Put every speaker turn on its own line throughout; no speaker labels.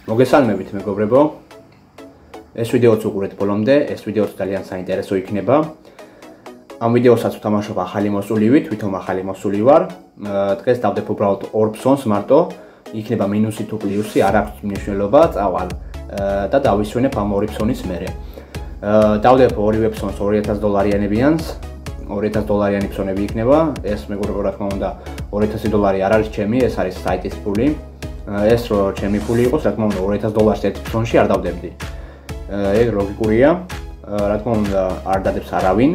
მოგესალმებით მეგობრებო. ეს ვიდეოც უყურეთ ბოლომდე, ეს ვიდეოც ძალიან საინტერესო იქნება. ამ ვიდეოსაც ვთამაშობ ახალი მოსულივით, თვითონ ახალი მოსული ვარ. დღეს დავდებ უბრალოდ ორ ფსონს მარტო, იქნება მინუსი თუ პლუსი, არ აქვს მნიშვნელობა, წავალ და დავისვენებ ამ ორი ფსონის მერე. დავდებ ორივე ფსონს $2000-იანს, $2000-იანი ფსონები იქნება. ეს მეგობრებო, რა თქმა უნდა, $2000 არ არის ჩემი, ეს არის საიტის ფული. ეს რო ჩემი ფული იყოს, რა თქმა უნდა, $2000 ერთ ფსონში არ დავდებდი. ეგ ლოგიკურია. რა თქმა უნდა, არ დადებს არავინ.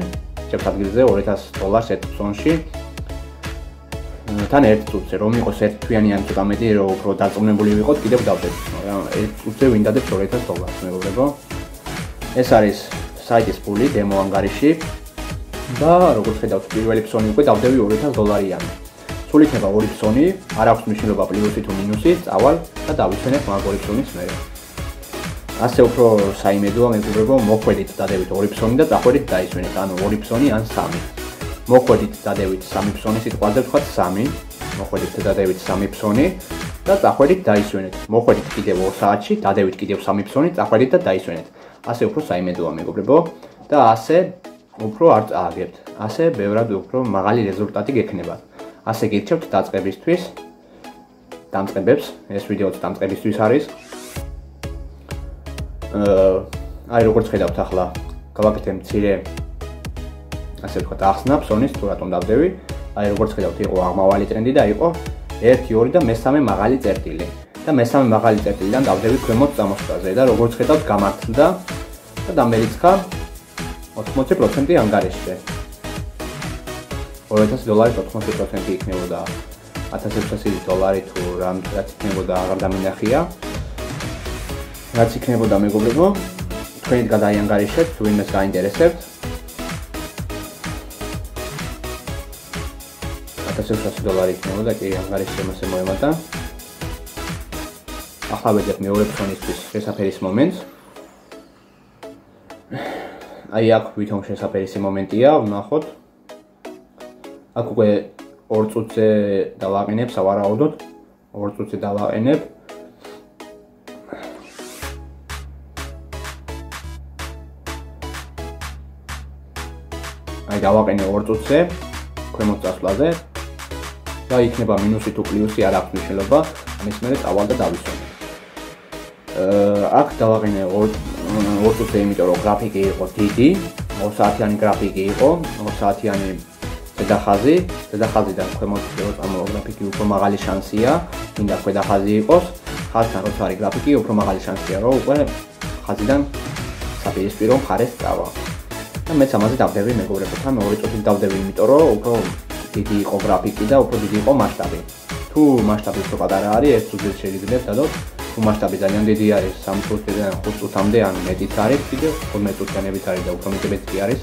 ჩემს ადგილზე $2000 ერთ ფსონში. თან ერთ წუთზე რომ იყოს ერთ თვიანი ან ცოტა მეტი, რომ უფრო დარწმუნებული ვიყოთ, კიდევ დავდებ. მაგრამ ერთ წუთზე ვინ დადებს $2000, მეგობრებო. ეს არის საიტის ფული დემო ანგარიში. და როგორც ხედავთ, პირველი ფსონი უკვე დავდევი $2000-იანი. სულ იქნება ორი ფსონი, არ აქვს მნიშვნელობა პლუსი თუ მინუსი, წავალ და დავისვენებ მაგ ორი ფსონის მერე. ასე უფრო საიმედოა მეგობრებო, მოხვედით დადევით ორი ფსონი და წახვედით დაისვენეთ, ანუ ორი ფსონი ან სამი. მოხვედით დადევით სამი ფსონი, სიტყვაზე ვთქვათ სამი, მოხვედით დადევით სამი ფსონი და წახვედით დაისვენეთ. მოხვედით კიდევ 2 საათში, დადევით კიდევ სამი ფსონი, წახვედით და დაისვენეთ. ასე უფრო საიმედოა მეგობრებო და ასე უფრო არ წააგებთ. ასე ბევრად უფრო მაღალი რეზულტატი გექნება. ასე გირჩევთ დაწყებისთვის, დამწყებებს, ეს ვიდეოც დამწყებისთვის არის. აი როგორც ხედავთ ახლა, გავაკეთე მცირე ასე ვთქვათ ახსნა ფსონის თუ რატომ დავდევი. აი როგორც ხედავთ, იყო აღმავალი ტრენდი და იყო 1, 2 და მესამე მაღალი წერტილი. და მესამე მაღალი წერტილიდან დავდევი ქვემოთ წამოსვლაზე და როგორც ხედავთ, გამართლდა და დამერიცხა 80% ანგარიშზე. $2000 80% იქნებოდა $1600 თუ რაც იქნებოდა აღარ დამინახია. რაც იქნებოდა მეგობრებო, თქვენით გადაიანგარიშეთ, თუ ვინმეს გაინტერესებთ. $1600 იქნებოდა, კი ანგარიში მასე მოემატა. ახლა ვეძებ მეორე ფსონისთვის შესაფერის მომენტს. აი აქ ვითომ შესაფერის მომენტია, ვნახოთ. აქ უკვე 2 წუთზე დავაყენებ, სავარაუდოდ 2 წუთზე დავაყენებ. აი დავაყენე 2 წუთზე ქვემოთ წასვლაზე და იქნება მინუსი თუ პლუსი, არ აქვს მნიშვნელობა, ამის მერე წავალ და დავისვენებ. აქ დავაყენე 2 წუთზე, იმიტომ რომ გრაფიკი იყო დიდი, 2 საათიანი გრაფიკი იყო, 2 საათიანი ზედახაზიდან ქვემოთ წამოვა გრაფიკი უფრო მაღალი შანსია, მინდა ქვედახაზი იყოს, ხაზთან როცა არის გრაფიკი, უფრო მაღალი შანსია, რომ უკვე ხაზიდან საპირისპირო მხარეს წავა. და მეც ამაზე დავდევი მეგობრებო, თან 2 წუთით დავდევი, იმიტომ რომ უფრო დიდი იყო გრაფიკი და უფრო დიდი იყო მასშტაბი. თუ მასშტაბი უფრო პატარა არის, 1 წუთით შეგიძლიათ დადოთ. თუ მასშტაბი ძალიან დიდი არის, 3 წუთიდან 5 წუთამდე ან მეტიც არის, კიდევ 15 წუთიანებით არის და უფრო მეტიც კი არის.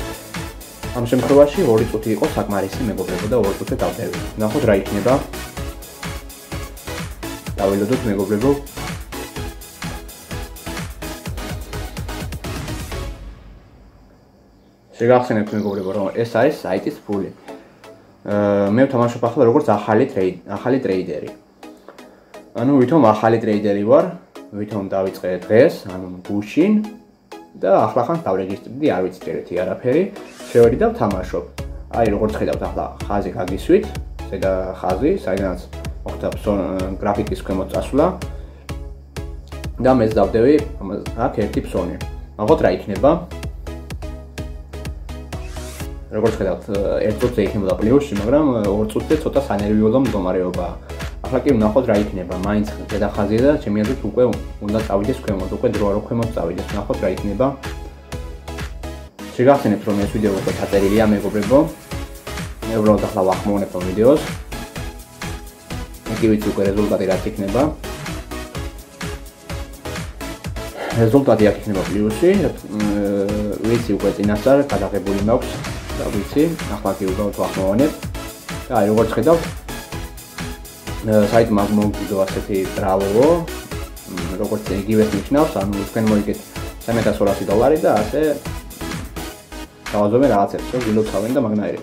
ამ შემთხვევაში 2 წუთი იყო საკმარისი მეგობრებო და 2 წუთი დავდევი. ნახოთ რა იქნება. დავილოდოთ მეგობრებო. შეგახსენებთ მეგობრებო, რომ ეს არის საიტის ფული. მე ვთამაშობ ახლა როგორც ახალი ტრეიდერი. ანუ ვითომ ახალი ტრეიდერი ვარ, ვითომ დავიწყე დღეს, ანუ გუშინ და ახლახან დავრეგისტრირდი, არ ვიცი არაფერი, შევედი და ვთამაშობ. აი როგორც ხედავთ ახლა ხაზი გაგისვით, ზედა ხაზი, საიდანაც მოხდა გრაფიკის ქვემოთ წასვლა. და მეც დავდევი აქ ერთი ფსონი. ნახოთ რა იქნება. როგორც ხედავთ, 1 წუთზე იქნებოდა პლუსი, მაგრამ 2 წუთზე ცოტა სანერვიულო მდგომარეობაა. ახლა კი ვნახოთ რა იქნება, მაინც ზედა ხაზია და ჩემი აზრით უკვე უნდა წავიდეს ქვემოთ, უკვე დროა რომ ქვემოთ წავიდეს. ვნახოთ რა იქნება. შეგახსენებთ, რომ ეს ვიდეო უკვე დაწერილია მეგობრებო. მე უბრალოდ ახლა ვახმოვანებ ამ ვიდეოს. მე ვიცი უკვე რეზულტატი რაც იქნება. რეზულტატი აქ იქნება პლუსი, ვიცი უკვე წინასწარ გადაღებული მაქვს და ვიცი, ახლა კი უბრალოდ ვახმოვანებ. და აი როგორც ხედავთ, საიტმა მოგიგო ასეთი ბრავო, როგორც იგივეს ნიშნავს, ანუ თქვენ მოიგეთ $3200 და ასე დავაძოვენ რაღაცებს, რომ გილოცავენ და მაგნაირი.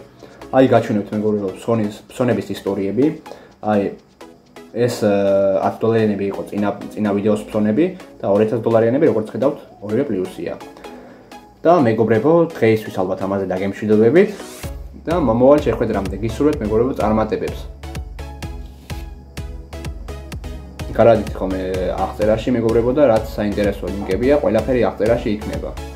აი გაჩვენებთ მეგობრებო ფსონების ისტორიები. აი ეს $10 იყო წინა ვიდეოს ფსონები და $2000 როგორც ხედავთ, ორივე პლუსია. და მეგობრებო, დღეისთვის ალბათ ამაზე დაგემშვიდობებით და მომავალ შეხვედრამდე გისურვებთ მეგობრებო წარმატებებს. გარადით ხოლმე აღწერაში მეგობრებო და რაც საინტერესო ლინკებია, ყველაფერი აღწერაში იქნება.